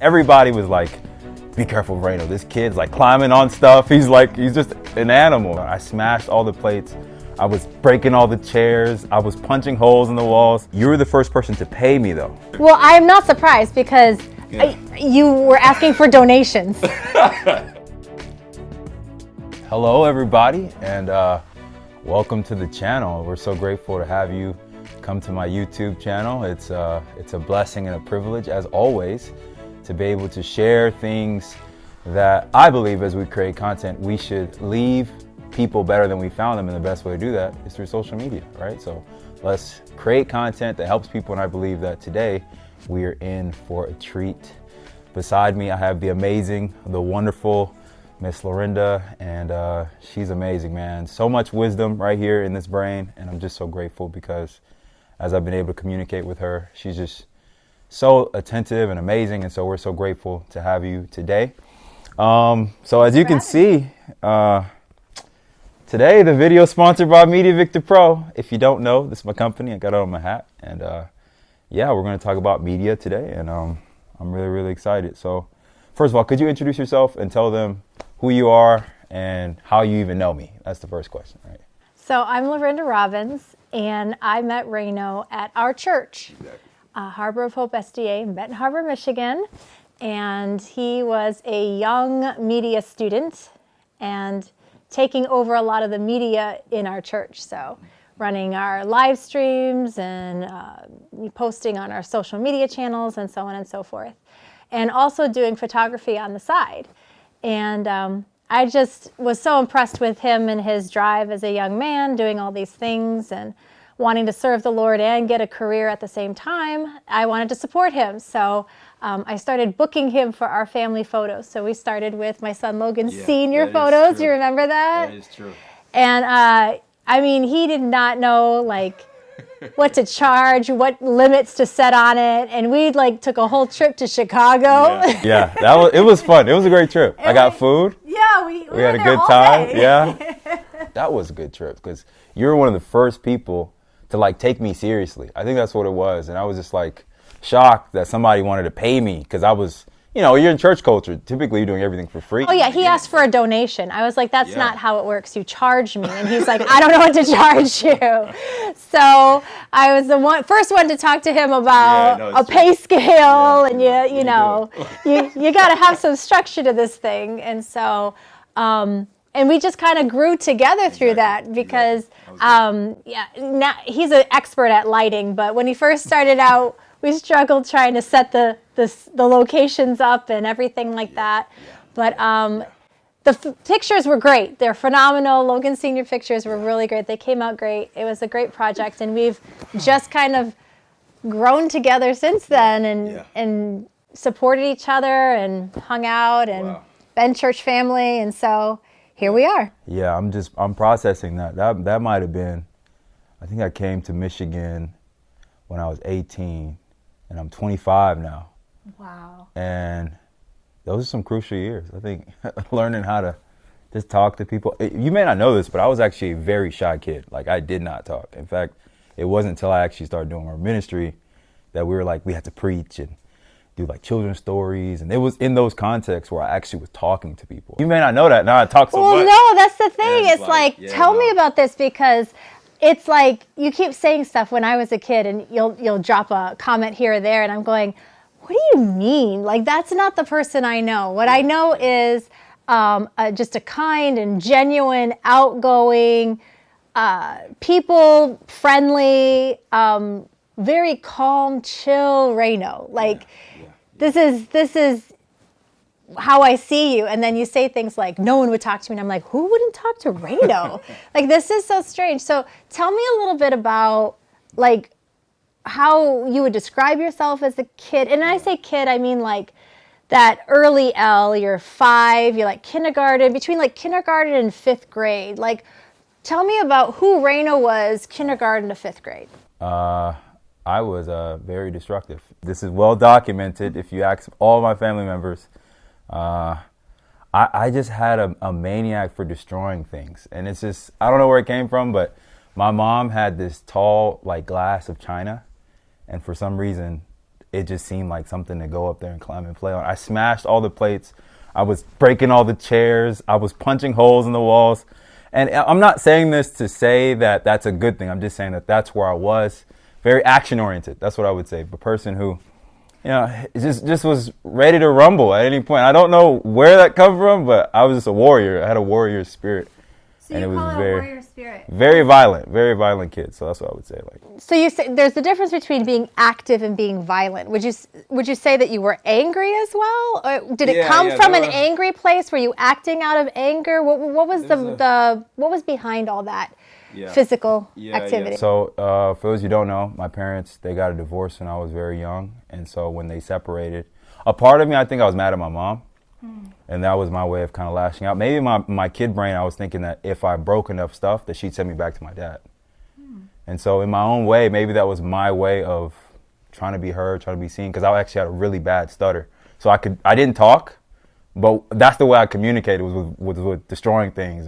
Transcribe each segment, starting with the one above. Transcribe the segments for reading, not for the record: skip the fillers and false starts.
Everybody was like, be careful, Rayno. This kid's like climbing on stuff. He's just an animal. I smashed all the plates. I was breaking all the chairs. I was punching holes in the walls. You were the first person to pay me though. Well, I'm not surprised because you were asking for donations. Hello everybody, and welcome to the channel. We're so grateful to have you come to my YouTube channel. It's a blessing and a privilege, as always, to be able to share things that I believe as we create content, we should leave people better than we found them, and the best way to do that is through social media, right? So let's create content that helps people, and I believe that today we are in for a treat. Beside me, I have the amazing, the wonderful Miss Lorinda, and she's amazing, man. So much wisdom right here in this brain, and I'm just so grateful because as I've been able to communicate with her, she's just so attentive and amazing, and so we're so grateful to have you today. So as you can see, today the video is sponsored by Victor Pro. If you don't know, this is my company. I got it on my hat, and yeah, we're going to talk about media today, and I'm really excited. So first of all, could you introduce yourself and tell them who you are and how you even know me? That's the first question, right? So I'm Lorinda Robbins, and I met Rayno at our church, Harbor of Hope SDA in Benton Harbor, Michigan. And he was a young media student and taking over a lot of the media in our church. So running our live streams and posting on our social media channels and so on and so forth. And also doing photography on the side. And I just was so impressed with him and his drive as a young man, doing all these things and wanting to serve the Lord and get a career at the same time. I wanted to support him. So I started booking him for our family photos. So we started with my son Logan's senior photos. You remember that? That is true. And I mean, he did not know like what to charge, what limits to set on it, and we like took a whole trip to Chicago. Yeah, it was fun. It was a great trip. I got food. Yeah, we had a good time. Yeah, that was a good trip because you were one of the first people to like take me seriously. I think that's what it was, and I was just like shocked that somebody wanted to pay me because I was, you know, you're in church culture. Typically, you're doing everything for free. Oh yeah, he asked for a donation. I was like, that's not how it works. You charge me, and he's like, I don't know what to charge you. So I was the first one to talk to him about a pay scale, and you know, you got to have some structure to this thing, and so. And we just kind of grew together through that because, now he's an expert at lighting, but when he first started out, we struggled trying to set the locations up and everything like that. But the pictures were great. They're phenomenal. Logan's senior pictures were really great. They came out great. It was a great project, and we've just kind of grown together since then and supported each other and hung out and been church family, and so here we are. Yeah, I'm processing that. That might have been, I think I came to Michigan when I was 18, and I'm 25 now. Wow. And those are some crucial years. I think learning how to just talk to people. You may not know this, but I was actually a very shy kid. Like, I did not talk. In fact, it wasn't until I actually started doing our ministry that we had to preach and do like children's stories, and it was in those contexts where I actually was talking to people. You may not know that. Now I talk so much. Well, no, that's the thing. It's like tell me about this, because it's like you keep saying stuff when I was a kid, and you'll drop a comment here or there, and I'm going, what do you mean? Like, that's not the person I know. What I know is just a kind and genuine, outgoing, people friendly, very calm, chill Rayno. Like. This is how I see you. And then you say things like, no one would talk to me. And I'm like, who wouldn't talk to Rayno? Like, this is so strange. So tell me a little bit about like how you would describe yourself as a kid. And when I say kid, I mean like that early L, you're 5, you're like kindergarten, between like kindergarten and 5th grade. Like, tell me about who Rayno was kindergarten to 5th grade. I was very destructive. This is well documented. If you ask all my family members, I just had a maniac for destroying things. And it's just, I don't know where it came from, but my mom had this tall like glass of china. And for some reason, it just seemed like something to go up there and climb and play on. I smashed all the plates. I was breaking all the chairs. I was punching holes in the walls. And I'm not saying this to say that that's a good thing. I'm just saying that that's where I was. Very action oriented. That's what I would say. A person who, just was ready to rumble at any point. I don't know where that come from, but I was just a warrior. I had a warrior spirit. So and it was warrior spirit. Very violent kid. So that's what I would say. Like, so you say there's a difference between being active and being violent. Would you say that you were angry as well, or did it come from an angry place? Were you acting out of anger? What was what was behind all that physical activity? So for those who don't know, my parents, they got a divorce when I was very young, and so when they separated, a part of me, I think I was mad at my mom. And that was my way of kind of lashing out. Maybe my kid brain, I was thinking that if I broke enough stuff, that she'd send me back to my dad. And so in my own way, maybe that was my way of trying to be heard, trying to be seen, because I actually had a really bad stutter. So I didn't talk, but that's the way I communicated, was with destroying things.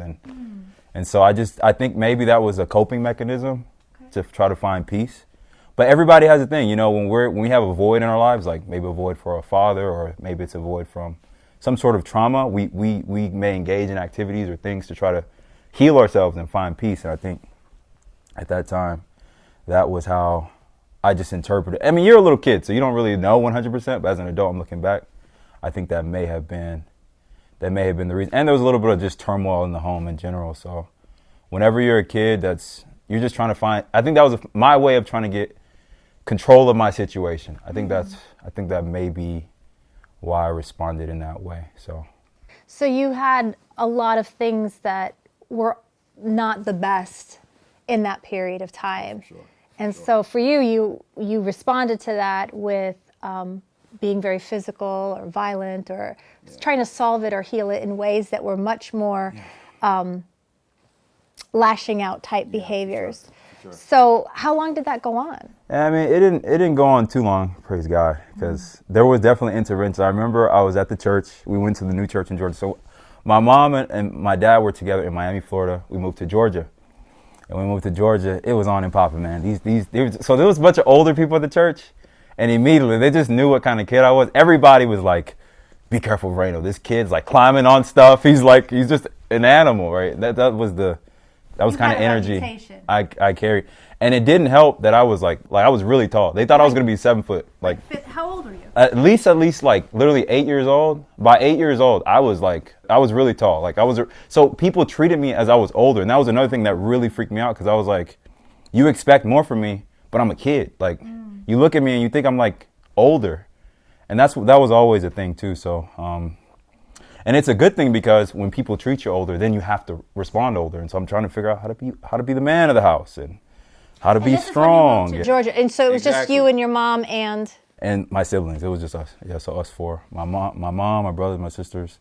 And so I think maybe that was a coping mechanism to try to find peace. But everybody has a thing, when we have a void in our lives, like maybe a void for a father, or maybe it's a void from some sort of trauma, we may engage in activities or things to try to heal ourselves and find peace. And I think at that time, that was how I just interpreted it. I mean, you're a little kid, so you don't really know 100%, but as an adult, I'm looking back, I think that may have been the reason. And there was a little bit of just turmoil in the home in general. So whenever you're a kid, you're just trying to find, I think that was my way of trying to get control of my situation. I think that may be why I responded in that way. So you had a lot of things that were not the best in that period of time. Sure. And so for you responded to that with being very physical or violent, or trying to solve it or heal it in ways that were much more lashing out type behaviors. Sure. So how long did that go on? I mean, it didn't go on too long, praise God, because there was definitely intervention. I remember I was at the church. We went to the new church in Georgia. So my mom and my dad were together in Miami, Florida. We moved to Georgia. And when we moved to Georgia, it was on and popping, man. So there was a bunch of older people at the church, and immediately they just knew what kind of kid I was. Everybody was like, be careful, Rayno. This kid's like climbing on stuff. He's just an animal, right? That was kind of energy I carried. And it didn't help that I was like I was really tall. They thought I was going to be 7 foot. How old were you? At least like literally 8 years old. By 8 years old, I was really tall. So people treated me as I was older. And that was another thing that really freaked me out, because I was like, you expect more from me, but I'm a kid. You look at me and you think I'm like older. And that was always a thing too. So, and it's a good thing, because when people treat you older, then you have to respond older. And so I'm trying to figure out how to be the man of the house and how to be strong. To Georgia, and so it was just you and your mom and my siblings. It was just us. Yeah, so us four. My mom, my brothers, my sisters.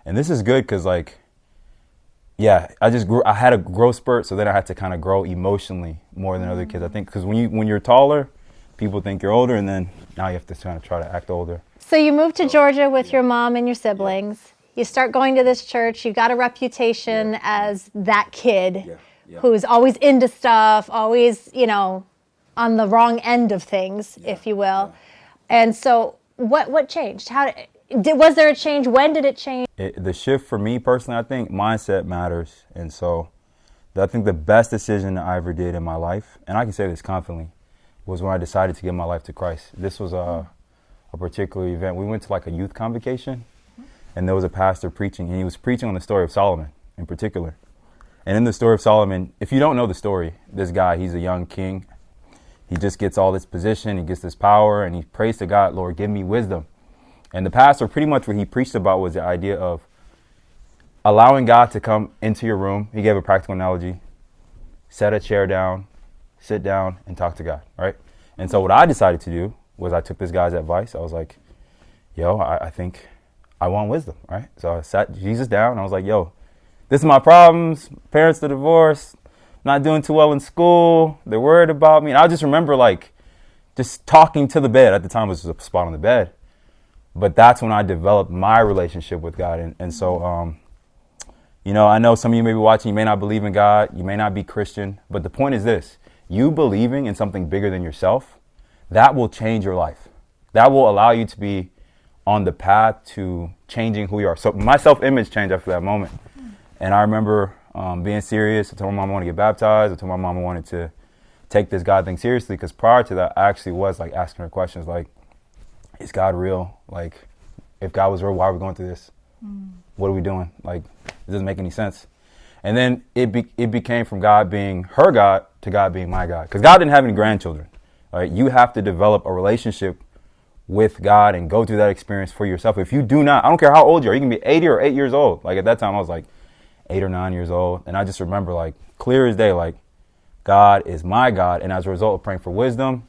And this is good because I just grew. I had a growth spurt, so then I had to kind of grow emotionally more than other kids. I think because when you're taller, people think you're older, and then now you have to kind of try to act older. So you moved to Georgia with your mom and your siblings. Yeah. You start going to this church. You got a reputation as that kid who's always into stuff, always, on the wrong end of things, if you will. Yeah. And so what changed? Was there a change? When did it change? The shift for me personally, I think mindset matters. And so I think the best decision I ever did in my life, and I can say this confidently, was when I decided to give my life to Christ. This was a particular event. We went to a youth convocation, and there was a pastor preaching, and he was preaching on the story of Solomon in particular. And in the story of Solomon, if you don't know the story, this guy, he's a young king. He just gets all this position, he gets this power, and he prays to God, Lord, give me wisdom. And the pastor, pretty much what he preached about was the idea of allowing God to come into your room. He gave a practical analogy. Set a chair down, sit down, and talk to God, right? And so what I decided to do was I took this guy's advice. I was like, I think I want wisdom, right? So I sat Jesus down, and I was like, this is my problems. Parents are divorced, not doing too well in school. They're worried about me. And I just remember just talking to the bed. At the time, it was just a spot on the bed. But that's when I developed my relationship with God. And so, I know some of you may be watching, you may not believe in God, you may not be Christian, but the point is this: you believing in something bigger than yourself, that will change your life. that will allow you to be on the path to changing who you are. So my self-image changed after that moment. And I remember being serious. I told my mom I wanted to get baptized. I told my mom I wanted to take this God thing seriously, because prior to that, I actually was like asking her questions like, is God real? Like, if God was real, why are we going through this? What are we doing? Like, it doesn't make any sense. And then it became from God being her God to God being my God. Because God didn't have any grandchildren. Right? You have to develop a relationship with God and go through that experience for yourself. If you do not, I don't care how old you are, you can be 80 or 8 years old. Like at that time I was like 8 or 9 years old. And I just remember like clear as day, like God is my God. And as a result of praying for wisdom,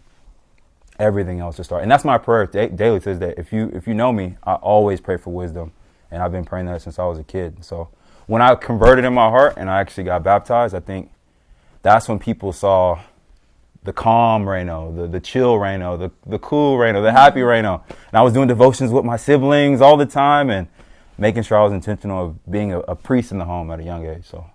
everything else just started. And that's my prayer daily to this day. If you know me, I always pray for wisdom. And I've been praying that since I was a kid. So when I converted in my heart and I actually got baptized, I think that's when people saw the calm Rayno, the chill Rayno, the cool Rayno, the happy Rayno. And I was doing devotions with my siblings all the time and making sure I was intentional of being a priest in the home at a young age. So,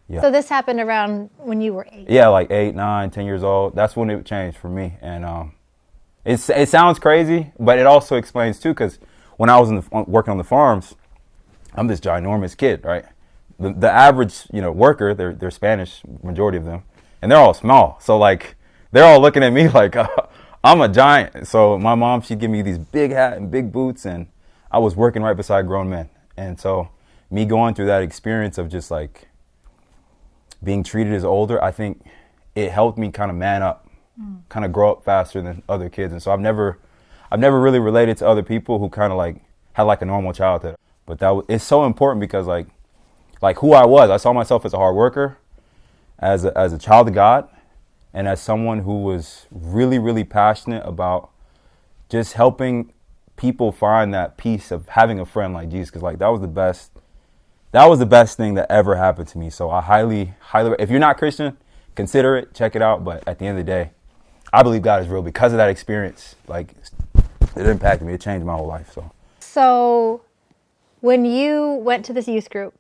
yeah. So this happened around when you were 8? Yeah, like 8, 9, 10 years old. That's when it changed for me. And it sounds crazy, but it also explains too, because when I was working on the farms, I'm this ginormous kid, right? The average, worker, they're Spanish, majority of them, and they're all small. So like, they're all looking at me like I'm a giant. So my mom, she'd give me these big hat and big boots, and I was working right beside grown men. And so me going through that experience of just like being treated as older, I think it helped me kind of man up, kind of grow up faster than other kids. And so I've never really related to other people who kind of like had like a normal childhood. But it's so important because like who I was, I saw myself as a hard worker, as a child of God, and as someone who was really, really passionate about just helping people find that peace of having a friend like Jesus. Because like that was the best thing that ever happened to me. So I highly, if you're not Christian, consider it, check it out. But at the end of the day, I believe God is real because of that experience. Like it impacted me, it changed my whole life. So when you went to this youth group,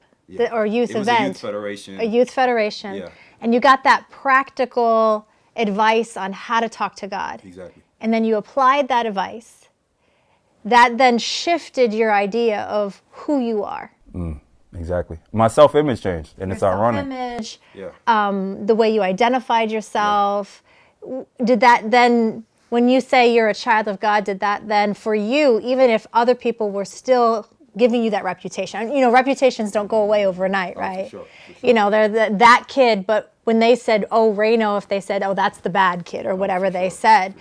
or youth it was event, a youth federation, yeah, and you got that practical advice on how to talk to God. Exactly. And then you applied that advice. That then shifted your idea of who you are. Exactly. My self-image changed, and it's ironic. Self-image, yeah. The way you identified yourself. Yeah. Did that then, when you say you're a child of God, did that then for you, even if other people were still giving you that reputation? Reputations don't go away overnight, right? For sure. They're that kid, but when they said, oh, Rayno, if they said, oh, that's the bad kid or whatever they said,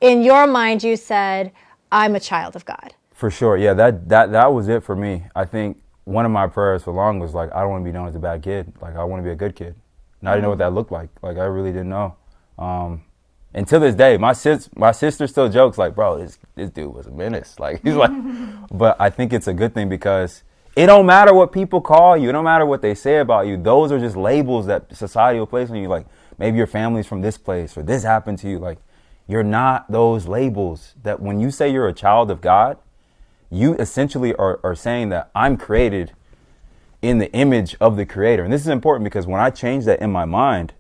in your mind you said, I'm a child of God. For sure, yeah, that was it for me. I think one of my prayers for long was like, I don't want to be known as a bad kid. Like, I want to be a good kid. And I didn't know what that looked like. Like, I really didn't know. And to this day, my sister still jokes like, bro, this dude was a menace. Like, he's like, but I think it's a good thing because it don't matter what people call you. It don't matter what they say about you. Those are just labels that society will place on you. Like, maybe your family's from this place or this happened to you. Like, you're not those labels. That when you say you're a child of God, you essentially are saying that I'm created in the image of the Creator. And this is important because when I change that in my mind,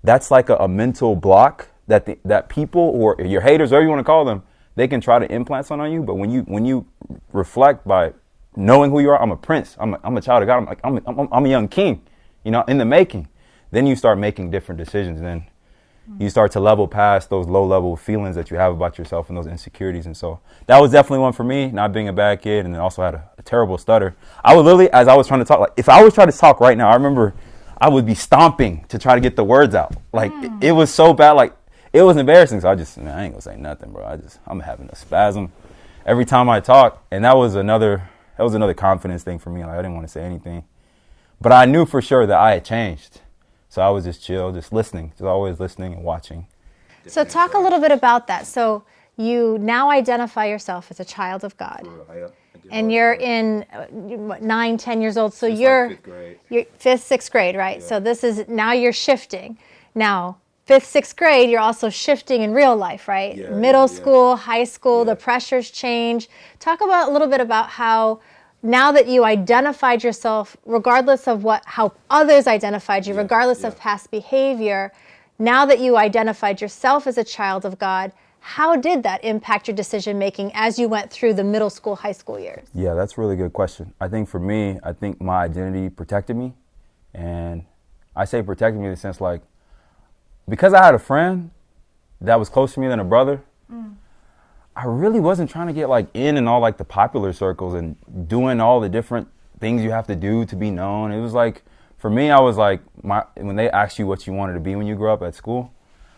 that's like a mental block that people, or your haters, whatever you want to call them, they can try to implant something on you. But when you reflect by knowing who you are, I'm a prince, I'm a child of God, I'm a young king, in the making. Then you start making different decisions, and then you start to level past those low-level feelings that you have about yourself and those insecurities. And so that was definitely one for me, not being a bad kid, and then also had a terrible stutter. I would literally, as I was trying to talk, like if I was trying to talk right now, I remember I would be stomping to try to get the words out. Like it was so bad, like it was embarrassing. So I ain't gonna say nothing, bro. I'm having a spasm every time I talk. And that was another confidence thing for me. Like I didn't want to say anything, but I knew for sure that I had changed. So I was just chill, just listening, just always listening and watching. So talk a little bit about that. So you now identify yourself as a child of God. And you're in 9, 10 years old. So you're 5th, 6th grade, right? Yeah. So now you're shifting. Now, 5th, 6th grade, you're also shifting in real life, right? Yeah, Middle school, high school, the pressures change. Talk a little bit about how now that you identified yourself, regardless of how others identified you, regardless of past behavior, now that you identified yourself as a child of God, How did that impact your decision making as you went through the middle school, high school years? Yeah, that's a really good question. I think for me, I think my identity protected me. And I say protected me in the sense like, because I had a friend that was closer to me than a brother, I really wasn't trying to get like in all like the popular circles and doing all the different things you have to do to be known. It was like, for me, I was like, when they asked you what you wanted to be when you grew up at school,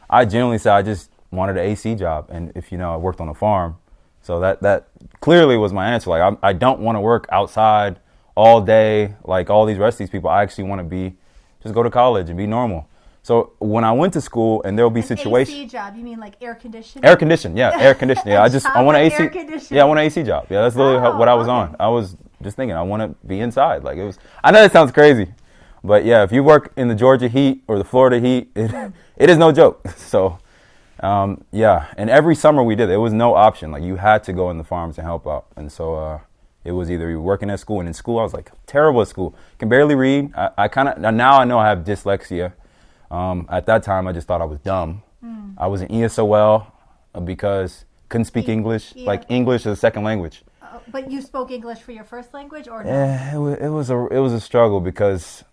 I generally said I just wanted an AC job. And if you know, I worked on a farm. So that clearly was my answer. Like, I don't want to work outside all day like all these rest of these people. I actually want to just go to college and be normal. So when I went to school, and there will be situations. AC job, you mean like air conditioning? Air conditioning, yeah, air conditioning. Yeah, I want an AC. Yeah, I want an AC job. Yeah, that's literally what I was on. I was just thinking, I want to be inside. Like, it was. I know that sounds crazy, but yeah, if you work in the Georgia heat or the Florida heat, it is no joke. So, yeah, and every summer we did it. It was no option. Like, you had to go in the farms and help out, and so it was either you were working at school, and in school I was like terrible at school. Can barely read. I kind of now I know I have dyslexia. At that time, I just thought I was dumb. I was in ESOL because couldn't speak English. Like, English is a second language. But you spoke English for your first language, or no? Yeah, it was a struggle because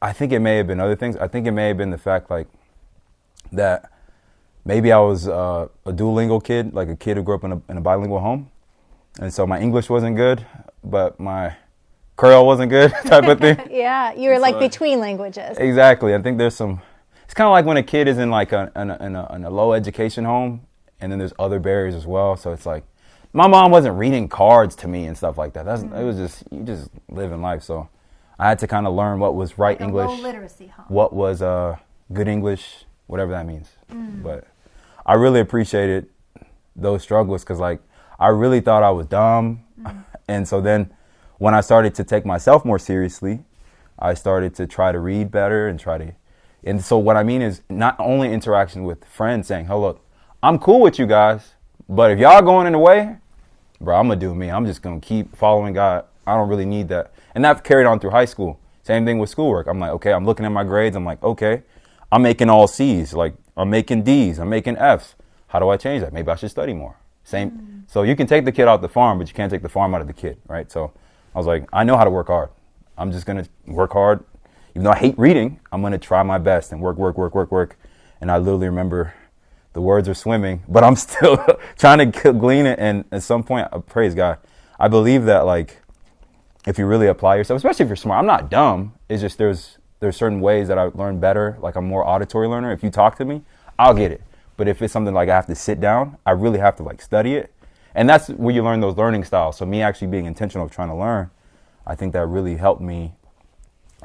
I think it may have been other things. I think it may have been the fact like that maybe I was a duolingo kid, like a kid who grew up in a bilingual home, and so my English wasn't good, but my Creole wasn't good, type of thing. Yeah, you were like between languages. Exactly. I think there's some. It's kind of like when a kid is in like in a low education home, and then there's other barriers as well. So it's like, my mom wasn't reading cards to me and stuff like that. It was just, you just living life. So I had to kind of learn what was right English, low literacy home. What was good English, whatever that means. But I really appreciated those struggles because like I really thought I was dumb, and so then when I started to take myself more seriously, I started to try to read better and so what I mean is not only interaction with friends saying, "Oh, look, I'm cool with you guys, but if y'all going in the way, bro, I'm gonna do me. I'm just gonna keep following God. I don't really need that." And that carried on through high school. Same thing with schoolwork. I'm like, okay, I'm looking at my grades. I'm like, okay, I'm making all C's. Like, I'm making D's. I'm making F's. How do I change that? Maybe I should study more. Same. So you can take the kid out the farm, but you can't take the farm out of the kid, right? So I was like, I know how to work hard. I'm just going to work hard. Even though I hate reading, I'm going to try my best and work. And I literally remember the words are swimming, but I'm still trying to glean it. And at some point, praise God, I believe that like, if you really apply yourself, especially if you're smart, I'm not dumb. It's just there's certain ways that I learn better. Like, I'm more auditory learner. If you talk to me, I'll get it. But if it's something like I have to sit down, I really have to like study it. And that's where you learn those learning styles. So me actually being intentional of trying to learn, I think that really helped me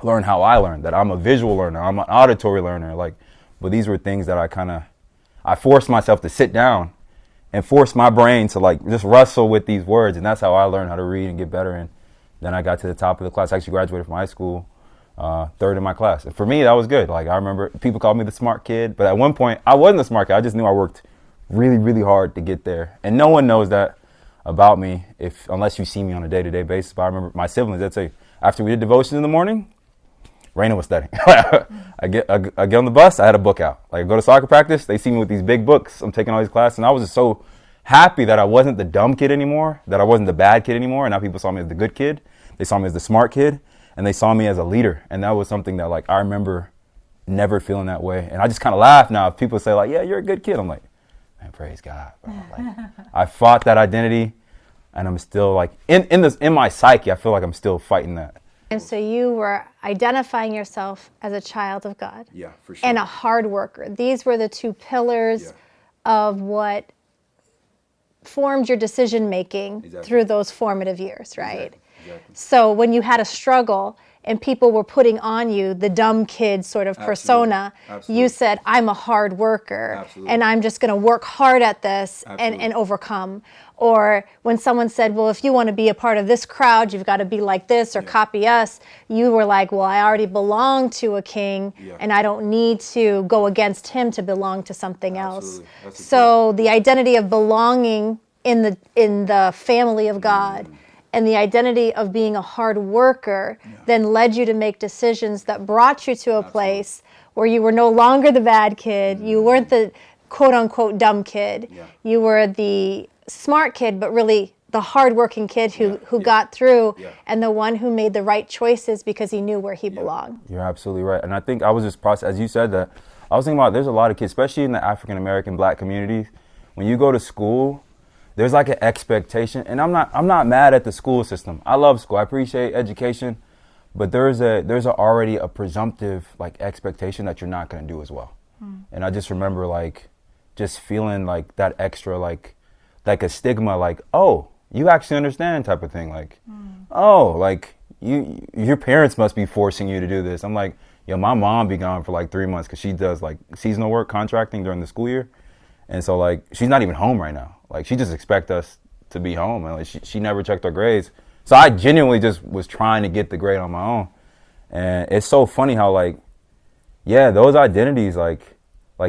learn how I learned, that I'm a visual learner, I'm an auditory learner. Like, but these were things that I forced myself to sit down and force my brain to like just wrestle with these words. And that's how I learned how to read and get better. And then I got to the top of the class. I actually graduated from high school, third in my class. And for me, that was good. Like, I remember people called me the smart kid, but at one point I wasn't the smart kid. I just knew I worked really, really hard to get there. And no one knows that about me unless you see me on a day-to-day basis. But I remember my siblings, they'd say, after we did devotions in the morning, Rayno was studying. I get on the bus, I had a book out. Like, I go to soccer practice, they see me with these big books. I'm taking all these classes, and I was just so happy that I wasn't the dumb kid anymore, that I wasn't the bad kid anymore. And now people saw me as the good kid. They saw me as the smart kid, and they saw me as a leader. And that was something that like I remember never feeling that way. And I just kind of laugh now if people say like, "Yeah, you're a good kid." I'm like, man, praise God, bro. Like, I fought that identity, and I'm still like in my psyche, I feel like I'm still fighting that. And so you were identifying yourself as a child of God. Yeah, for sure. And a hard worker. These were the two pillars of what formed your decision making through those formative years, right? Exactly. So when you had a struggle and people were putting on you the dumb kid sort of persona, you said, I'm a hard worker and I'm just going to work hard at this and overcome. Or when someone said, well, if you want to be a part of this crowd, you've got to be like this or copy us, you were like, well, I already belong to a king and I don't need to go against him to belong to something else. So the identity of belonging in the family of God and the identity of being a hard worker then led you to make decisions that brought you to a place where you were no longer the bad kid. You weren't quote unquote dumb kid. Yeah. You were the smart kid, but really the hardworking kid who got through, and the one who made the right choices because he knew where he belonged. You're absolutely right. And I think I was just as you said that, I was thinking about, there's a lot of kids, especially in the African American Black communities, when you go to school, there's like an expectation, and I'm not mad at the school system. I love school. I appreciate education, but there's already a presumptive like expectation that you're not going to do as well. And I just remember like just feeling like that extra like a stigma, like, oh, you actually understand type of thing, like, oh, like your parents must be forcing you to do this. I'm like, yo, my mom be gone for like 3 months because she does like seasonal work contracting during the school year, and so like she's not even home right now. Like she just expect us to be home, and like she never checked our grades. So I genuinely just was trying to get the grade on my own, and it's so funny how like, yeah, those identities like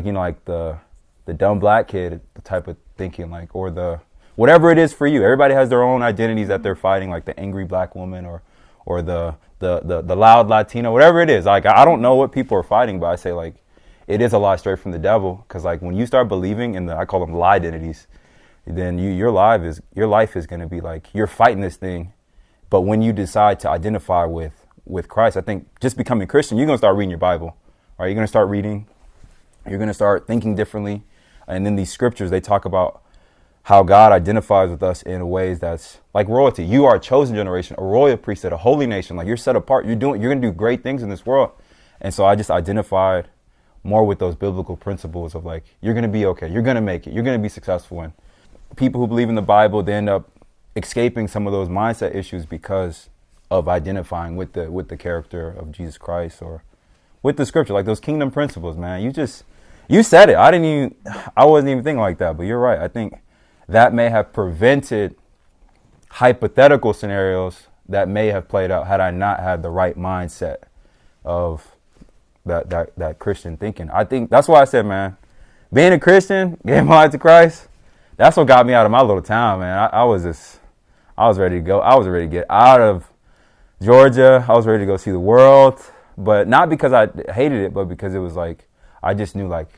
you know, like the dumb Black kid, the type of thinking, like, or the whatever it is for you. Everybody has their own identities that they're fighting, like the angry Black woman or the loud Latino, whatever it is. Like I don't know what people are fighting, but I say like it is a lie straight from the devil, because like when you start believing in I call them lie identities, then your life is going to be like you're fighting this thing. But when you decide to identify with Christ, I think just becoming Christian, you're going to start reading your Bible, right? You're going to start reading. You're going to start thinking differently. And then these scriptures, they talk about how God identifies with us in ways that's like royalty. You are a chosen generation, a royal priesthood, a holy nation. Like you're set apart. You're going to do great things in this world. And so I just identified more with those biblical principles of like, you're going to be okay. You're going to make it. You're going to be successful. And people who believe in the Bible, they end up escaping some of those mindset issues because of identifying with the character of Jesus Christ or with the scripture, like those kingdom principles, man. You said it. I wasn't even thinking like that, but you're right. I think that may have prevented hypothetical scenarios that may have played out had I not had the right mindset of that Christian thinking. I think that's why I said, man, being a Christian, giving my life to Christ, that's what got me out of my little town, man. I was ready to go. I was ready to get out of Georgia. I was ready to go see the world, but not because I hated it, but because it was like, I just knew like,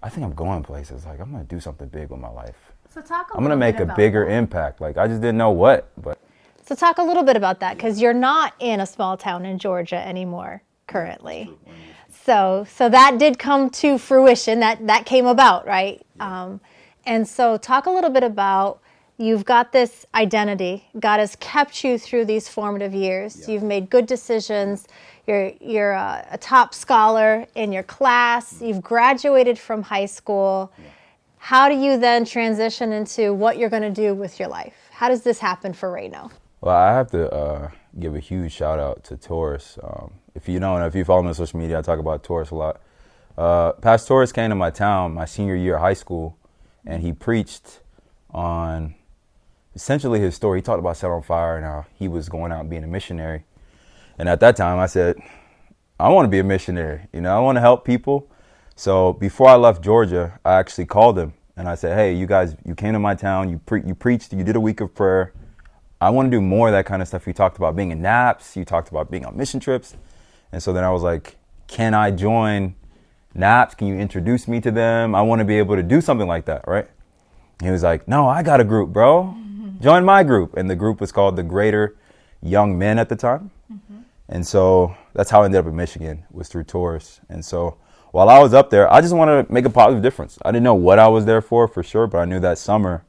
I think I'm going places. Like I'm going to do something big with my life. So I'm going to make a bigger impact. Like I just didn't know what, but. So talk a little bit about that, because you're not in a small town in Georgia anymore currently. So that did come to fruition. That came about, right? And so talk a little bit about, you've got this identity. God has kept you through these formative years. Yeah. You've made good decisions. You're a top scholar in your class. You've graduated from high school. Yeah. How do you then transition into what you're going to do with your life? How does this happen for Rayno? Well, I have to give a huge shout out to Taurus. If you follow me on social media, I talk about Taurus a lot. Pastor Taurus came to my town my senior year of high school, and he preached on essentially his story. He talked about set on fire and how he was going out and being a missionary. And at that time, I said, I want to be a missionary. You know, I want to help people. So before I left Georgia, I actually called him and I said, hey, you guys, you came to my town, you preached, you did a week of prayer. I want to do more of that kind of stuff. You talked about being in NAPS. You talked about being on mission trips. And so then I was like, can I join NAPS? Can you introduce me to them? I want to be able to do something like that, right? He was like, no, I got a group, bro. Join my group. And the group was called the Greater Young Men at the time. Mm-hmm. And so that's how I ended up in Michigan, was through Taurus. And so while I was up there, I just wanted to make a positive difference. I didn't know what I was there for sure, but I knew that summer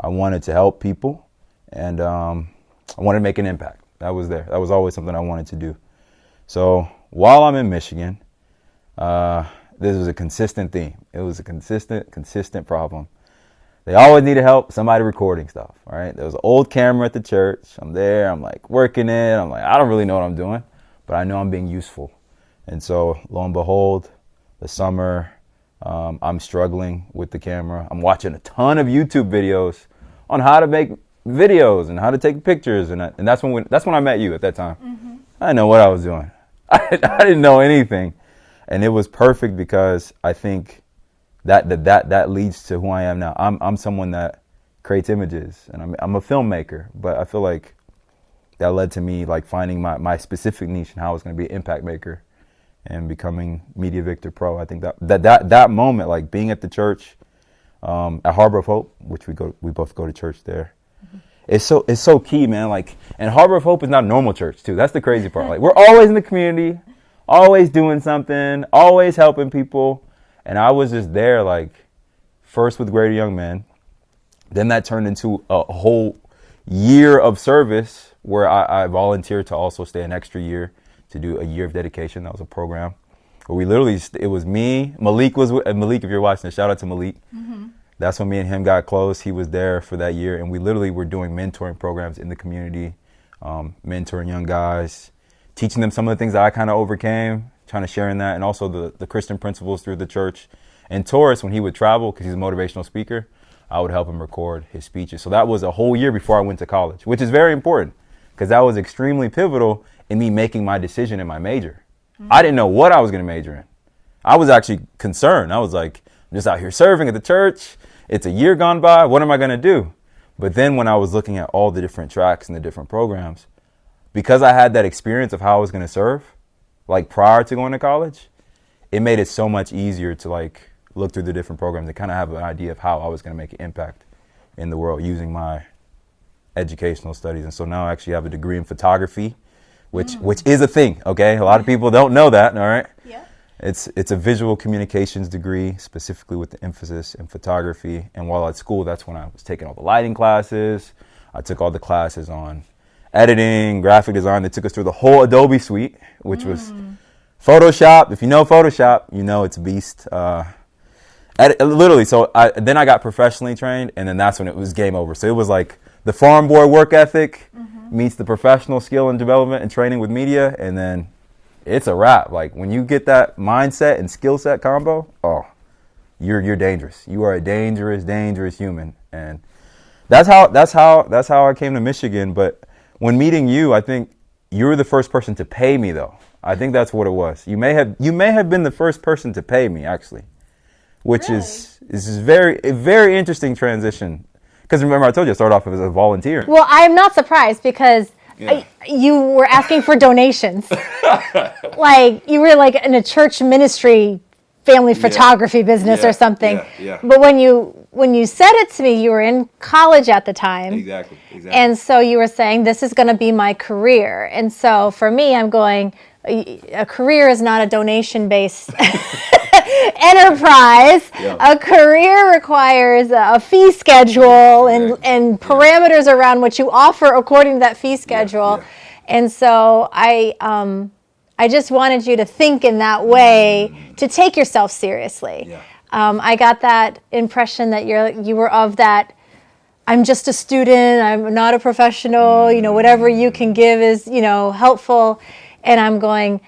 I wanted to help people. And I wanted to make an impact. That was there. That was always something I wanted to do. So while I'm in Michigan, this was a consistent theme. It was a consistent problem. They always needed help, somebody recording stuff, right? There was an old camera at the church. I'm there. I'm like working it. I'm like, I don't really know what I'm doing, but I know I'm being useful. And so lo and behold, the summer, I'm struggling with the camera. I'm watching a ton of YouTube videos on how to make videos and how to take pictures, and that's when I met you at that time. Mm-hmm. I didn't know what I was doing. I didn't know anything, and it was perfect because I think that leads to who I am now. I'm someone that creates images, and I'm a filmmaker, but I feel like that led to me like finding my specific niche and how I was going to be an impact maker. and becoming Media Victor Pro. I think that moment, like being at the church at Harbor of Hope, which we both go to church there. It's so key, man. Like, and Harbor of Hope is not a normal church too. That's the crazy part. Like, we're always in the community, always doing something, always helping people. And I was just there, like, first with Greater Young Men. Then that turned into a whole year of service where I volunteered to also stay an extra year to do a year of dedication. That was a program where we literally, it was me, Malik Malik, if you're watching this, shout out to Malik. Mm-hmm. That's when me and him got close. He was there for that year, and we literally were doing mentoring programs in the community, mentoring young guys, teaching them some of the things that I kind of overcame, trying to share in that, and also the Christian principles through the church. And Taurus, when he would travel, because he's a motivational speaker, I would help him record his speeches. So that was a whole year before I went to college, which is very important, because that was extremely pivotal in me making my decision in my major. Mm-hmm. I didn't know what I was going to major in. I was actually concerned. I was like, I'm just out here serving at the church. It's a year gone by. What am I going to do? But then when I was looking at all the different tracks and the different programs, because I had that experience of how I was going to serve, like prior to going to college, it made it so much easier to like look through the different programs and kind of have an idea of how I was going to make an impact in the world using my educational studies. And so now I actually have a degree in photography, which is a thing. Okay. A lot of people don't know that. All right. Yeah. It's a visual communications degree, specifically with the emphasis in photography. And while at school, that's when I was taking all the lighting classes. I took all the classes on editing, graphic design. They took us through the whole Adobe suite, which was Photoshop. If you know Photoshop, you know it's a beast. Literally. So then I got professionally trained, and then that's when it was game over. So it was like the farm boy work ethic meets the professional skill and development and training with media, and then it's a wrap. Like when you get that mindset and skill set combo, oh, you're dangerous. You are a dangerous human. And that's how I came to Michigan. But when meeting you, I think you were the first person to pay me, though. I think that's what it was. You may have been the first person to pay me, actually, which really? is a very interesting transition. Because remember, I told you I started off as a volunteer. Well, I am not surprised because you were asking for donations. Like you were like in a church ministry, family photography business or something. Yeah. But when you said it to me, you were in college at the time. Exactly. And so you were saying, this is going to be my career. And so for me, I'm going, a career is not a donation-based enterprise. Yeah. A career requires a fee schedule and parameters around what you offer according to that fee schedule. Yeah. And so I just wanted you to think in that way, to take yourself seriously. Yeah. I got that impression that you were of that, I'm just a student, I'm not a professional, whatever you can give is, helpful. And I'm going,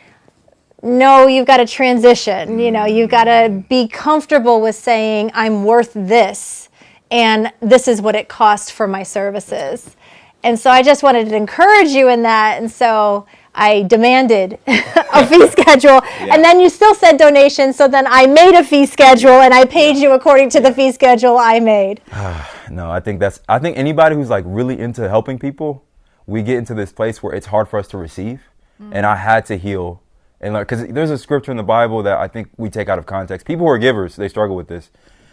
no, you've got to transition. You've got to be comfortable with saying, I'm worth this, and this is what it costs for my services. And so I just wanted to encourage you in that. And so I demanded a fee schedule. And then you still said donation. So then I made a fee schedule, and I paid you according to the fee schedule I made. No, I think anybody who's like really into helping people, we get into this place where it's hard for us to receive. And I had to heal. And because there's a scripture in the Bible that I think we take out of context. People who are givers, they struggle with this.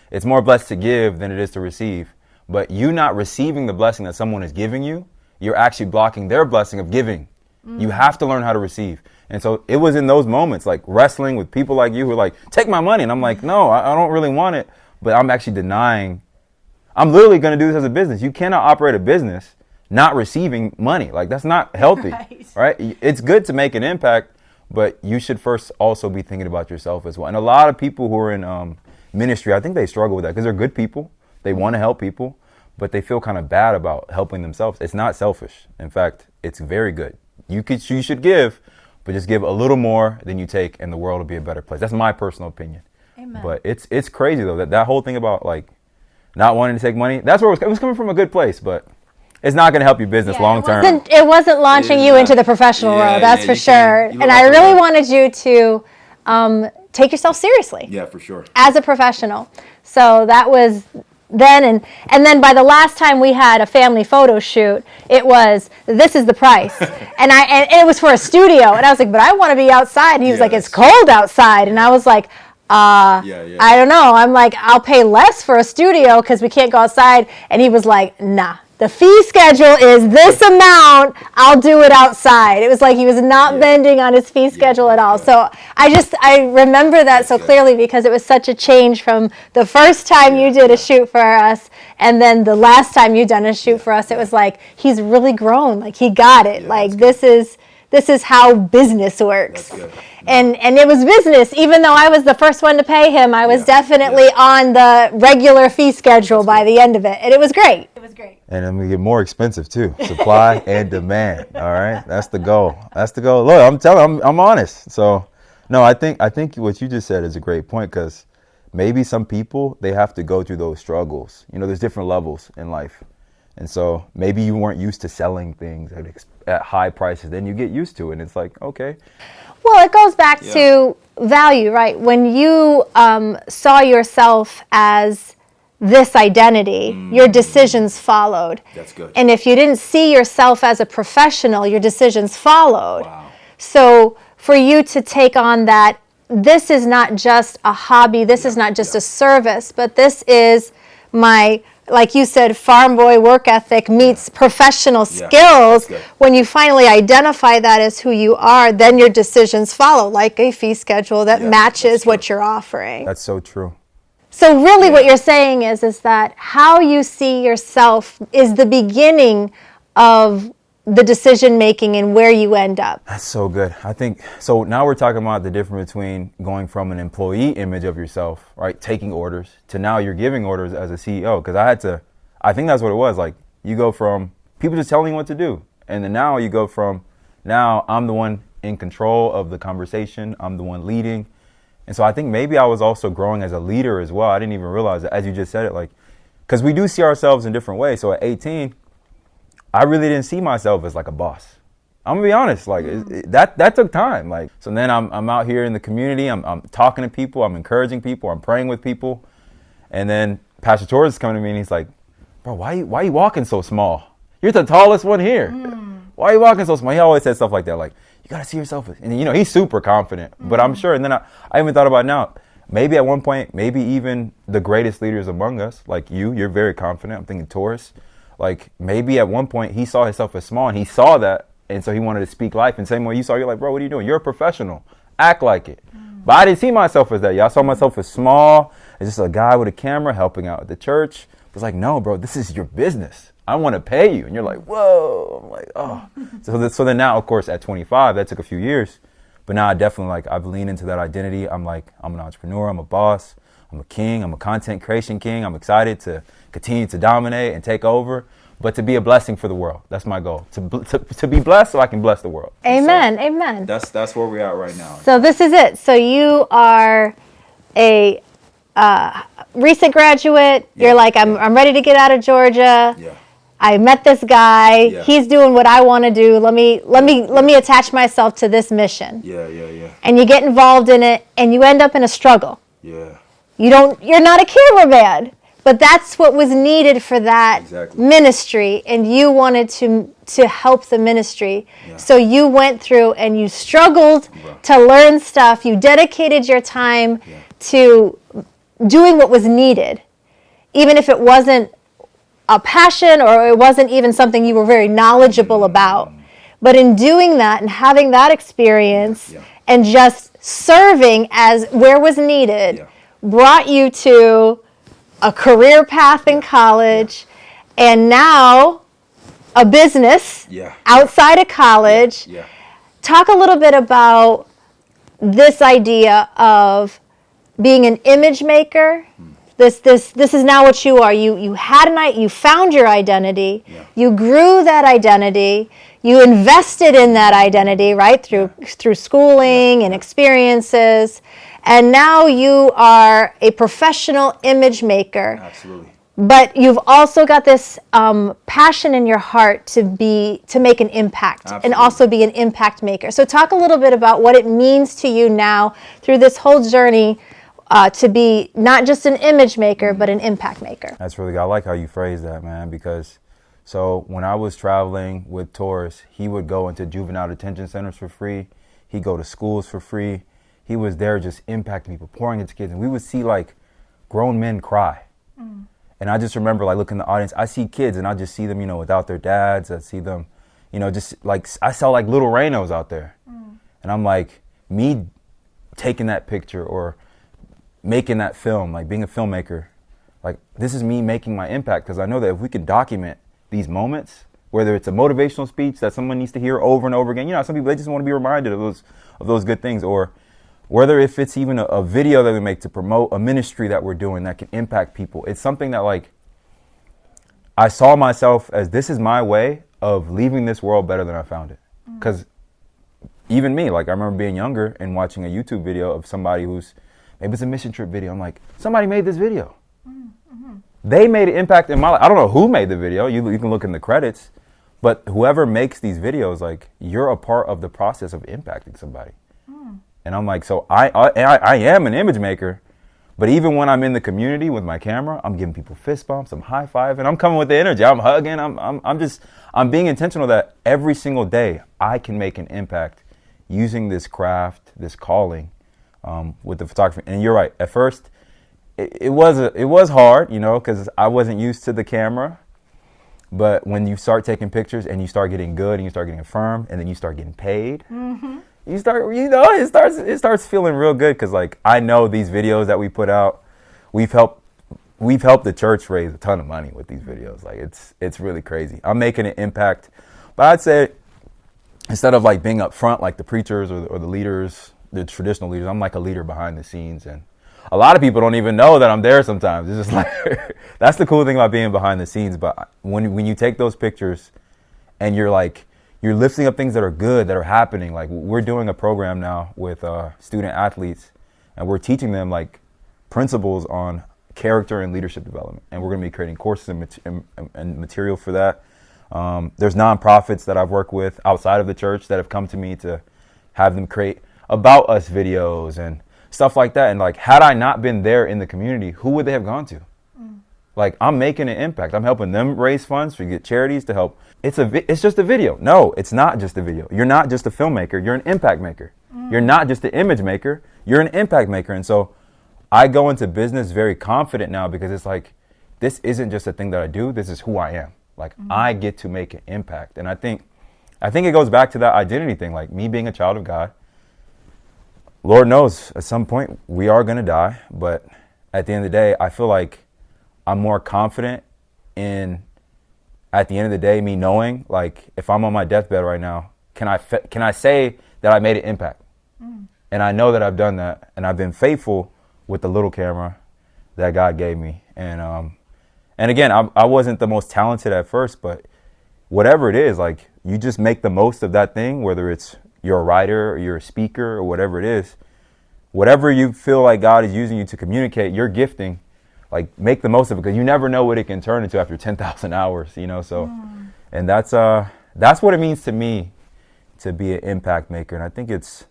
It's more blessed to give than it is to receive. But you not receiving the blessing that someone is giving you, you're actually blocking their blessing of giving. You have to learn how to receive. And so it was in those moments, like wrestling with people like you who are like, take my money. And I'm like, no, I don't really want it. But I'm actually denying. I'm literally going to do this as a business. You cannot operate a business not receiving money. Like, that's not healthy, right? It's good to make an impact, but you should first also be thinking about yourself as well. And a lot of people who are in ministry, I think they struggle with that because they're good people. They want to help people, but they feel kind of bad about helping themselves. It's not selfish. In fact, it's very good. You should give, but just give a little more than you take, and the world will be a better place. That's my personal opinion. Amen. But it's crazy, though, that whole thing about, like, not wanting to take money, that's where it was coming from a good place, but it's not going to help your business long term. It wasn't launching you into the professional world, that's for sure. And I really wanted you to take yourself seriously. Yeah, for sure. As a professional. So that was then. And then by the last time we had a family photo shoot, it was, this is the price. and it was for a studio. And I was like, but I want to be outside. And he was like, it's cold outside. And I was like, I don't know. I'm like, I'll pay less for a studio because we can't go outside. And he was like, nah. The fee schedule is this amount. I'll do it outside. It was like he was not bending on his fee schedule at all. So I remember that so clearly because it was such a change from the first time you did a shoot for us and then the last time you done a shoot for us. It was like he's really grown. Like he got it. Like this is how business works. That's good. And it was business. Even though I was the first one to pay him, I was definitely on the regular fee schedule by the end of it. And it was great. It was great. And I'm going to get more expensive too. Supply and demand. All right. That's the goal. That's the goal. Look, I'm telling you, I'm honest. So, no, I think what you just said is a great point because maybe some people, they have to go through those struggles. You know, there's different levels in life. And so maybe you weren't used to selling things at high prices. Then you get used to it. And it's like, okay. Well, it goes back to value, right? When you saw yourself as this identity, your decisions followed. That's good. And if you didn't see yourself as a professional, your decisions followed. Wow. So for you to take on that, this is not just a hobby, this is not just a service, but this is my, like you said, farm boy work ethic meets professional skills. When you finally identify that as who you are, then your decisions follow, like a fee schedule that matches what you're offering. That's so true. So really what you're saying is that how you see yourself is the beginning of the decision making and where you end up. That's so good. I think, so now we're talking about the difference between going from an employee image of yourself, right, taking orders, to now you're giving orders as a CEO. Because I think that's what it was. Like, you go from people just telling you what to do. And then now you go from, now I'm the one in control of the conversation. I'm the one leading. And so I think maybe I was also growing as a leader as well. I didn't even realize that, as you just said it, like, because we do see ourselves in different ways. So at 18, I really didn't see myself as like a boss. I'm gonna be honest, like that took time. Like, so then I'm out here in the community. I'm talking to people. I'm encouraging people. I'm praying with people. And then Pastor Torres is coming to me and he's like, "Bro, why are you walking so small? You're the tallest one here. Why are you walking so small?" He always said stuff like that, like, you gotta see yourself as, and you know, he's super confident. But I'm sure. And then I even thought about it now. Maybe at one point, maybe even the greatest leaders among us, like you're very confident. I'm thinking Taurus. Like, maybe at one point he saw himself as small and he saw that. And so he wanted to speak life. And same way you saw, you're like, bro, what are you doing? You're a professional. Act like it. But I didn't see myself as that. Y'all saw myself as small, as just a guy with a camera helping out at the church. It was like, no, bro, this is your business. I want to pay you. And you're like, whoa. I'm like, oh. So then now, of course, at 25, that took a few years. But now I definitely, like, I've leaned into that identity. I'm like, I'm an entrepreneur. I'm a boss. I'm a king. I'm a content creation king. I'm excited to continue to dominate and take over, but to be a blessing for the world. That's my goal. To be blessed so I can bless the world. Amen. So amen. That's where we're at right now. So this is it. So you are a recent graduate. You're like, I'm ready to get out of Georgia. Yeah. I met this guy. Yeah. He's doing what I want to do. Let me attach myself to this mission. Yeah. And you get involved in it and you end up in a struggle. Yeah. You're not a cameraman, but that's what was needed for that ministry, and you wanted to help the ministry. Yeah. So you went through and you struggled to learn stuff. You dedicated your time to doing what was needed, even if it wasn't a passion or it wasn't even something you were very knowledgeable about. But in doing that and having that experience and just serving as where was needed, brought you to a career path in college, and now a business outside of college. Talk a little bit about this idea of being an image maker. This is now what you are. You found your identity. You grew that identity. You invested in that identity, right, through schooling and experiences. And now you are a professional image maker. Absolutely. But you've also got this passion in your heart to make an impact and also be an impact maker. So talk a little bit about what it means to you now through this whole journey to be not just an image maker, but an impact maker. That's really good. I like how you phrase that, man, because so when I was traveling with tourists, he would go into juvenile detention centers for free. He'd go to schools for free. He was there just impacting people, pouring into kids. And we would see like grown men cry. And I just remember like looking in the audience, I see kids and I just see them, you know, without their dads. I see them, you know, just like, I saw like little Raynos out there. And I'm like, me taking that picture or making that film, like being a filmmaker, like this is me making my impact, because I know that if we can document these moments, whether it's a motivational speech that someone needs to hear over and over again, you know, some people, they just want to be reminded of those good things, or whether if it's even a video that we make to promote a ministry that we're doing that can impact people. It's something that like, I saw myself as this is my way of leaving this world better than I found it. Because even me, like I remember being younger and watching a YouTube video of somebody who's, maybe it's a mission trip video. I'm like, somebody made this video. They made an impact in my life. I don't know who made the video. You can look in the credits. But whoever makes these videos, like you're a part of the process of impacting somebody. And I'm like, so I am an image maker. But even when I'm in the community with my camera, I'm giving people fist bumps, I'm high-fiving, I'm coming with the energy, I'm hugging, I'm being intentional that every single day I can make an impact using this craft, this calling with the photography. And you're right, at first it was hard, you know, because I wasn't used to the camera. But when you start taking pictures and you start getting good and you start getting affirmed and then you start getting paid, you start, you know, it starts feeling real good, because like I know these videos that we put out, we've helped the church raise a ton of money with these videos. Like it's really crazy. I'm making an impact, but I'd say instead of like being up front like the preachers or the leaders, the traditional leaders, I'm like a leader behind the scenes, and a lot of people don't even know that I'm there sometimes. It's just like that's the cool thing about being behind the scenes. But when you take those pictures and you're lifting up things that are good, that are happening. Like we're doing a program now with student athletes, and we're teaching them like principles on character and leadership development. And we're going to be creating courses and material for that. There's nonprofits that I've worked with outside of the church that have come to me to have them create about us videos and stuff like that. And like, had I not been there in the community, who would they have gone to? Like, I'm making an impact. I'm helping them raise funds to get charities to help. It's just a video. No, it's not just a video. You're not just a filmmaker. You're an impact maker. You're not just an image maker. You're an impact maker. And so I go into business very confident now, because it's like, this isn't just a thing that I do. This is who I am. Like, I get to make an impact. And I think it goes back to that identity thing, like me being a child of God. Lord knows at some point we are going to die. But at the end of the day, I feel like I'm more confident in, at the end of the day, me knowing, like, if I'm on my deathbed right now, can I say that I made an impact? And I know that I've done that, and I've been faithful with the little camera that God gave me. And again, I wasn't the most talented at first, but whatever it is, like, you just make the most of that thing, whether it's you're a writer or you're a speaker or whatever it is, whatever you feel like God is using you to communicate, your gifting, like, make the most of it, because you never know what it can turn into after 10,000 hours, you know. So, and that's what it means to me to be an impact maker. And I think it's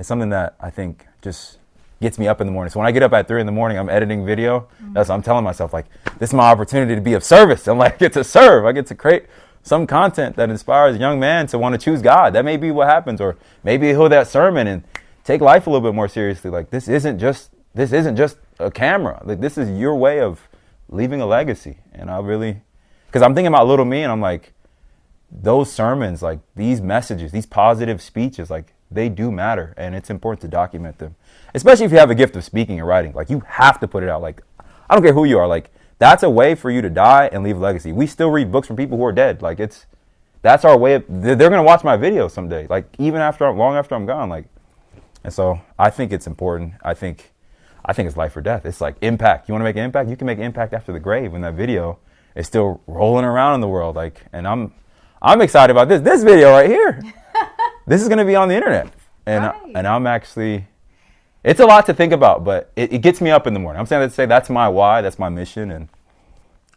something that I think just gets me up in the morning. So when I get up at 3 a.m, I'm editing video. I'm telling myself, like, this is my opportunity to be of service. I'm like, I get to serve. I get to create some content that inspires a young man to want to choose God. That may be what happens, or maybe he'll that sermon and take life a little bit more seriously. Like, this isn't just a camera. Like, this is your way of leaving a legacy. And because I'm thinking about little me, and I'm like, those sermons, like these messages, these positive speeches, like, they do matter, and it's important to document them, especially if you have a gift of speaking and writing. Like, you have to put it out. Like, I don't care who you are. Like, that's a way for you to die and leave a legacy. We still read books from people who are dead. Like, that's our way of, they're going to watch my videos someday. Like, even long after I'm gone. Like, and so I think it's important. I think it's life or death. It's like impact. You want to make an impact? You can make an impact after the grave when that video is still rolling around in the world. Like, and I'm excited about this video right here. This is going to be on the internet. And right. And I'm actually, it's a lot to think about, but it gets me up in the morning. I'm saying that to say that's my why, that's my mission, and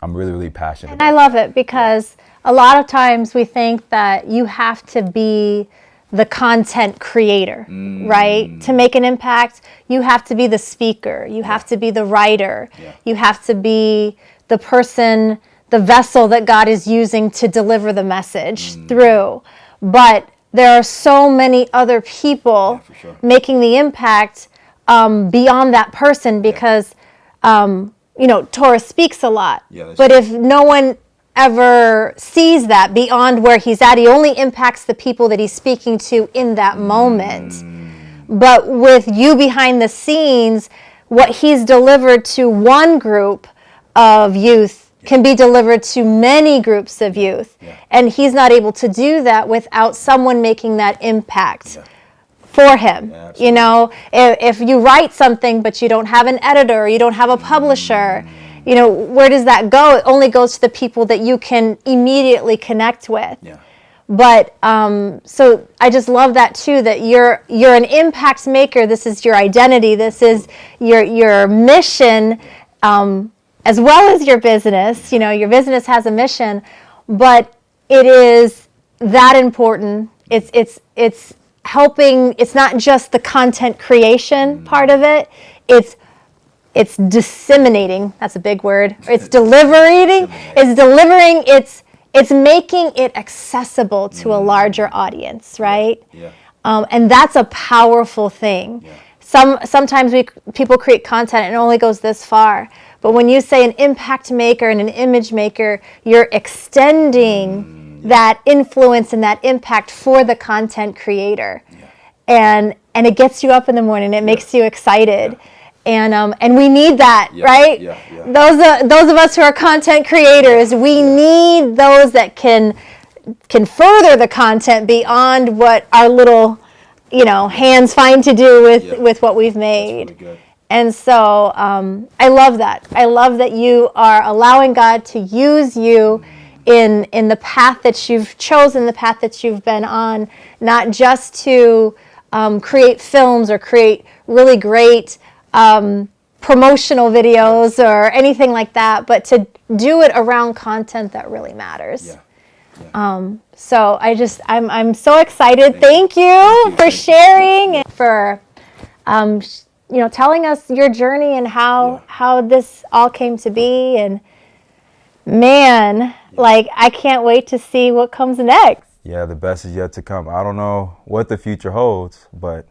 I'm really, really passionate about it. I love it, because a lot of times we think that you have to be the content creator, right? To make an impact, you have to be the speaker. You have to be the writer. You have to be the person, the vessel that God is using to deliver the message through. But there are so many other people making the impact beyond that person because, Torah speaks a lot. But if no one ever sees that beyond where he's at, he only impacts the people that he's speaking to in that moment. But with you behind the scenes, what he's delivered to one group of youth can be delivered to many groups of youth. And he's not able to do that without someone making that impact for him. If you write something but you don't have an editor, you don't have a publisher, where does that go? It only goes to the people that you can immediately connect with. But so I just love that too, that you're an impact maker. This is your identity. This is your mission, as well as your business. Your business has a mission, but it is that important. It's helping. It's not just the content creation part of it. It's disseminating. That's a big word. It's delivering. It's making it accessible to a larger audience, right? And that's a powerful thing. Sometimes people create content and it only goes this far. But when you say an impact maker and an image maker, you're extending that influence and that impact for the content creator. And it gets you up in the morning. It makes you excited. And we need that, right? Those of us who are content creators, we need those that can further the content beyond what our little, hands find to do with what we've made. That's really good. And so I love that. I love that you are allowing God to use you in the path that you've chosen, the path that you've been on, not just to create films or create really great promotional videos or anything like that, but to do it around content that really matters. So I'm so excited. Thank you for sharing and for telling us your journey and how this all came to be. And man, I can't wait to see what comes next. Yeah, the best is yet to come. I don't know what the future holds, but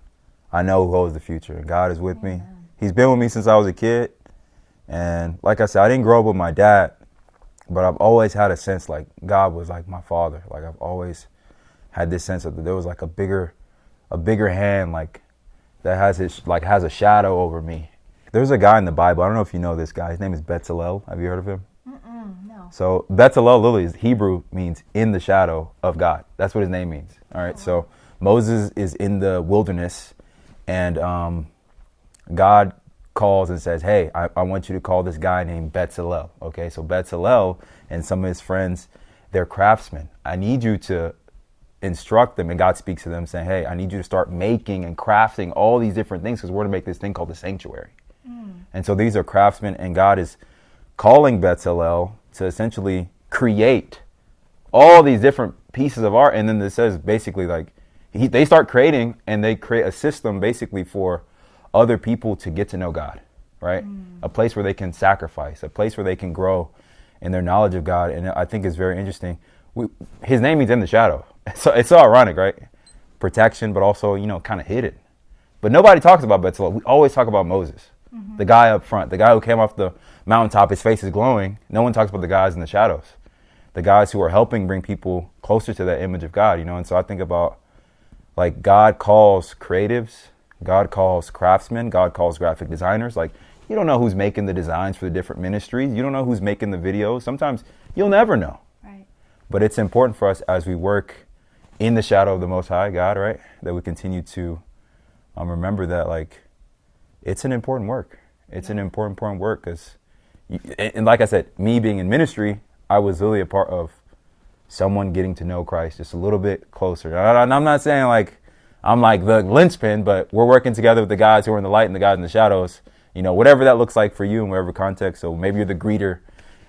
I know who holds the future. God is with me. He's been with me since I was a kid. And like I said, I didn't grow up with my dad, but I've always had a sense like God was like my father. Like I've always had this sense that there was like a bigger hand that has a shadow over me. There's a guy in the Bible. I don't know if you know this guy. His name is Bezalel. Have you heard of him? No. So Bezalel literally is Hebrew, means in the shadow of God. That's what his name means. All right. So Moses is in the wilderness, and God calls and says, hey, I want you to call this guy named Bezalel. Okay, so Bezalel and some of his friends, they're craftsmen. I need you to instruct them, and God speaks to them saying, hey, I need you to start making and crafting all these different things because we're going to make this thing called the sanctuary. And so these are craftsmen, and God is calling Bezalel to essentially create all these different pieces of art. And then it says basically they start creating, and they create a system basically for other people to get to know God, right? A place where they can sacrifice, a place where they can grow in their knowledge of God. And I think it's very interesting. His name means in the shadow. So it's so ironic, right? Protection, but also, kind of hidden. But nobody talks about Bezalel. We always talk about Moses, the guy up front, the guy who came off the mountaintop, his face is glowing. No one talks about the guys in the shadows, the guys who are helping bring people closer to that image of God, And so I think about God calls creatives, God calls craftsmen, God calls graphic designers. You don't know who's making the designs for the different ministries. You don't know who's making the videos. Sometimes you'll never know. Right. But it's important for us as we work in the shadow of the Most High God, right, that we continue to remember that it's an important work. It's an important work because, and like I said, me being in ministry, I was really a part of someone getting to know Christ just a little bit closer. And I'm not saying I'm like the linchpin, but we're working together with the guys who are in the light and the guys in the shadows, whatever that looks like for you in whatever context. So maybe you're the greeter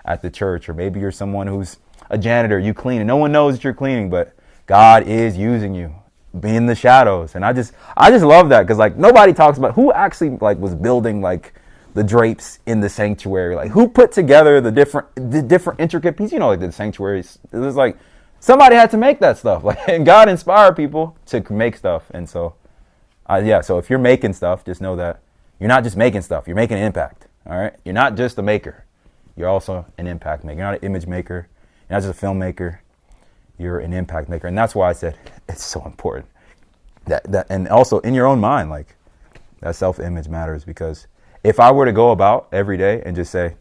at the church, or maybe you're someone who's a janitor, you clean, and no one knows that you're cleaning, but God is using you be in the shadows. And I just love that, because like nobody talks about who actually like was building like the drapes in the sanctuary, like who put together the different intricate pieces, like the sanctuaries. It was like somebody had to make that stuff, like, and God inspired people to make stuff. And so so if you're making stuff, just know that you're not just making stuff, you're making an impact. All right, you're not just a maker, you're also an impact maker. You're not an image maker, you're not just a filmmaker, you're an impact maker. And that's why I said it's so important that and also in your own mind, like that self-image matters. Because if I were to go about every day and just say,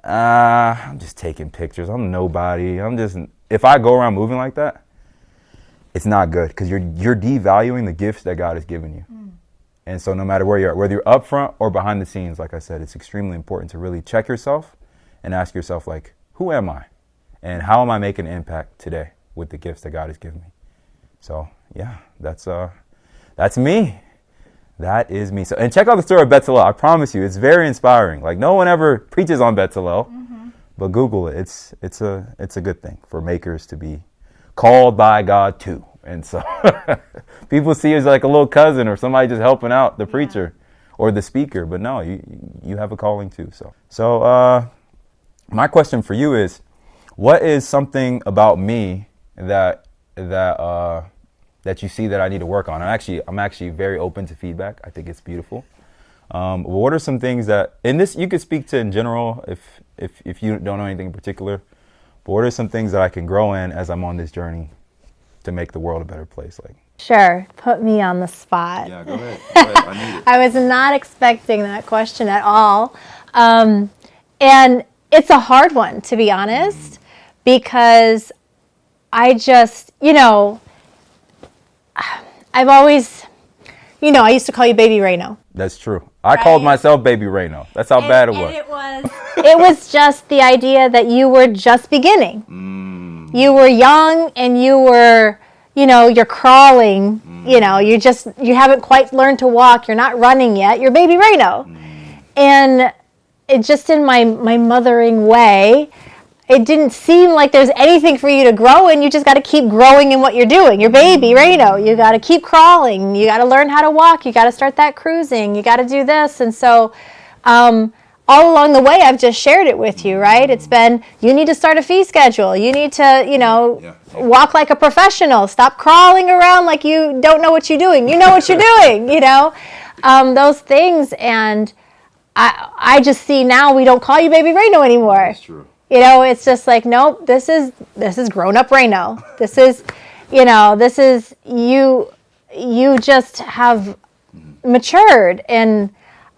I'm just taking pictures, I'm nobody, if I go around moving like that, it's not good, because you're devaluing the gifts that God has given you. And so no matter where you're at, whether you're up front or behind the scenes, like I said, it's extremely important to really check yourself and ask yourself, like, who am I? And how am I making an impact today with the gifts that God has given me? So yeah, that's me. That is me. So, and check out the story of Bezalel. I promise you, it's very inspiring. Like, no one ever preaches on Bezalel, but Google it. It's a good thing for makers to be called by God too. And so people see you as like a little cousin or somebody just helping out the preacher or the speaker, but no, you have a calling too. So my question for you is, what is something about me that you see that I need to work on? I'm actually very open to feedback. I think it's beautiful. What are some things that, and this you could speak to in general if you don't know anything in particular, but what are some things that I can grow in as I'm on this journey to make the world a better place? Like, sure, put me on the spot. Yeah, go ahead. I need it. I was not expecting that question at all. And it's a hard one, to be honest, because I just, I've always, I used to call you Baby Rayno. That's true. I called myself Baby Rayno. That's how bad it was. It was just the idea that you were just beginning. You were young and you were, you're crawling, you haven't quite learned to walk. You're not running yet. You're Baby Rayno. And it just, in my mothering way, it didn't seem like there's anything for you to grow in. You just got to keep growing in what you're doing. You're Baby Rayno. You got to keep crawling. You got to learn how to walk. You got to start that cruising. You got to do this. And so all along the way, I've just shared it with you, right? It's been, you need to start a fee schedule. You need to, walk like a professional. Stop crawling around like you don't know what you're doing. You know what you're doing, those things. And I just see now we don't call you Baby Rayno anymore. That's true. It's just like, nope, this is grown-up Rayno. This is you just have matured, and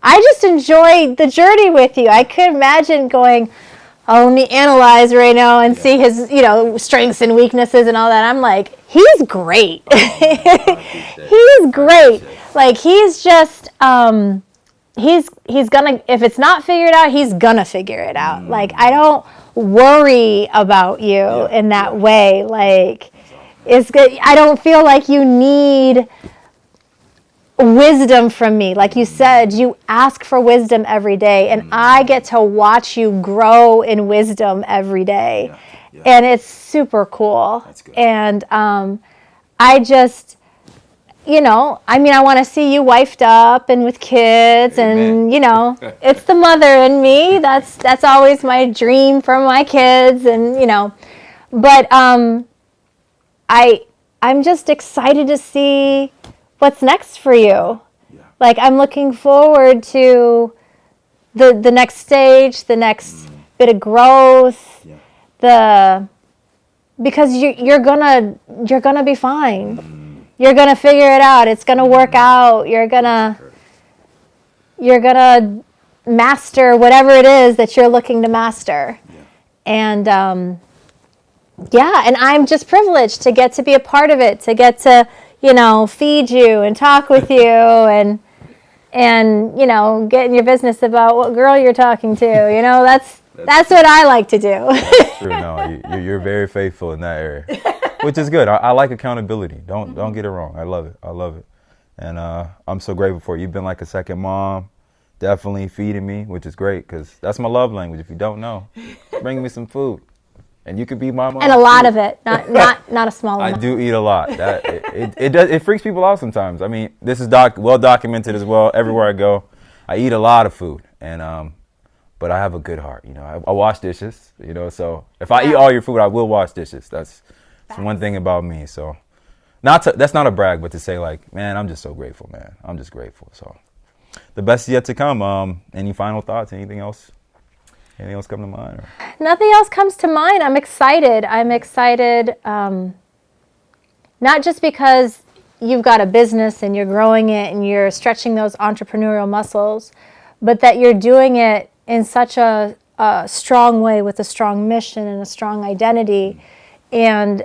I just enjoy the journey with you. I could imagine going, let me analyze Rayno and see his, strengths and weaknesses and all that. I'm like, he's great. He's great. Like, he's just, he's gonna, if it's not figured out, he's gonna figure it out. Like, I don't worry about you in that way. Like, it's good. I don't feel like you need wisdom from me. Like you said, you ask for wisdom every day, and I get to watch you grow in wisdom every day. And it's super cool. That's good. And I just, I want to see you wifed up and with kids. Amen. And it's the mother in me. That's always my dream for my kids. And but I'm just excited to see what's next for you. Yeah. Like, I'm looking forward to the next stage, the next bit of growth, because you're gonna be fine. You're gonna figure it out. It's gonna work out. You're gonna master whatever it is that you're looking to master. Yeah. And and I'm just privileged to get to be a part of it, to get to feed you and talk with you and get in your business about what girl you're talking to. That's what I like to do. That's true. No, you're very faithful in that area, which is good. I like accountability. Don't get it wrong. I love it. And I'm so grateful for you. You've been like a second mom, definitely feeding me, which is great, because that's my love language. If you don't know, bring me some food. and you could be my mom. And a lot of it, not a small amount. I do eat a lot. It freaks people out sometimes. I mean, this is well documented as well. Everywhere I go, I eat a lot of food, and but I have a good heart. You know, I wash dishes. You know, so if I eat all your food, I will wash dishes. That's one thing about me. So, that's not a brag, but to say like, man, I'm just so grateful, man. I'm just grateful. So, the best is yet to come. Any final thoughts? Anything else? Anything else come to mind? Or? Nothing else comes to mind. I'm excited. Not just because you've got a business and you're growing it and you're stretching those entrepreneurial muscles, but that you're doing it in such a strong way with a strong mission and a strong identity, and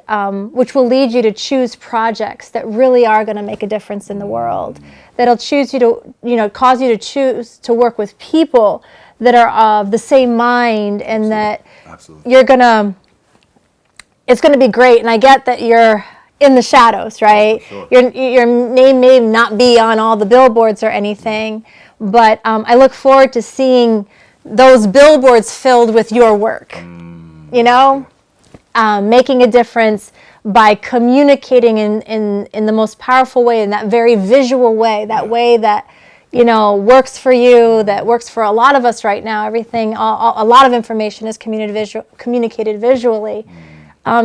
which will lead you to choose projects that really are going to make a difference in the world. That'll choose you to, cause you to choose to work with people that are of the same mind, and that you're it's gonna be great. And I get that you're in the shadows, right? Sure. Your name may not be on all the billboards or anything, but I look forward to seeing those billboards filled with your work. Making a difference by communicating in the most powerful way, in that very visual way, that way that works for you, that works for a lot of us right now. A lot of information is communicated visually.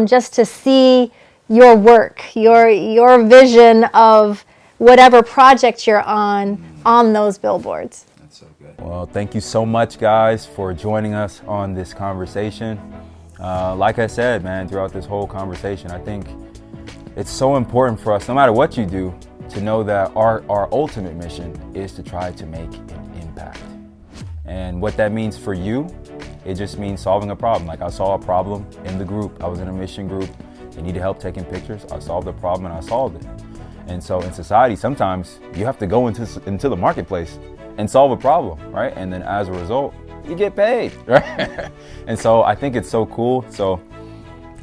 Just to see your work, your vision of whatever project you're on those billboards. That's so good. Well, thank you so much, guys, for joining us on this conversation. Like I said, man, throughout this whole conversation, I think it's so important for us, no matter what you do, to know that our ultimate mission is to try to make an impact. And what that means for you, it just means solving a problem. Like, I saw a problem in the group. I was in a mission group. They needed help taking pictures. I solved the problem and I solved it. And so in society, sometimes you have to go into the marketplace and solve a problem, right? And then as a result, you get paid, right? And so I think it's so cool. So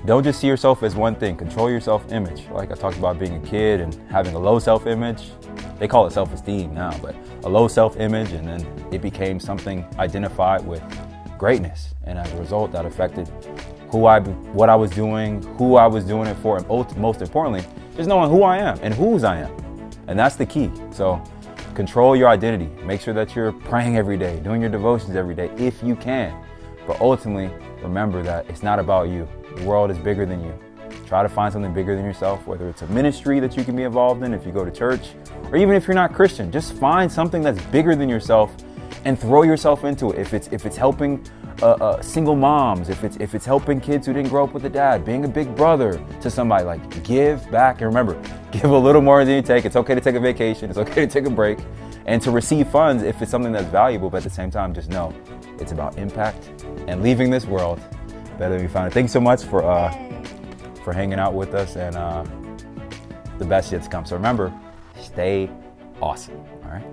don't just see yourself as one thing. Control your self-image. Like I talked about being a kid and having a low self-image. They call it self-esteem now, but a low self-image, and then it became something identified with greatness. And as a result, that affected what I was doing, who I was doing it for, and most importantly, just knowing who I am and whose I am. And that's the key. So control your identity. Make sure that you're praying every day, doing your devotions every day if you can. But ultimately, remember that it's not about you. The world is bigger than you. Try to find something bigger than yourself, whether it's a ministry that you can be involved in if you go to church, or even if you're not Christian. Just find something that's bigger than yourself and throw yourself into it. If it's helping single moms, if it's helping kids who didn't grow up with a dad, being a big brother to somebody, like, give back. And remember, give a little more than you take. It's okay to take a vacation. It's okay to take a break, and to receive funds if it's something that's valuable. But at the same time, just know it's about impact and leaving this world better than we found it. Thank you so much for hanging out with us, and the best yet to come. So remember, stay awesome. All right.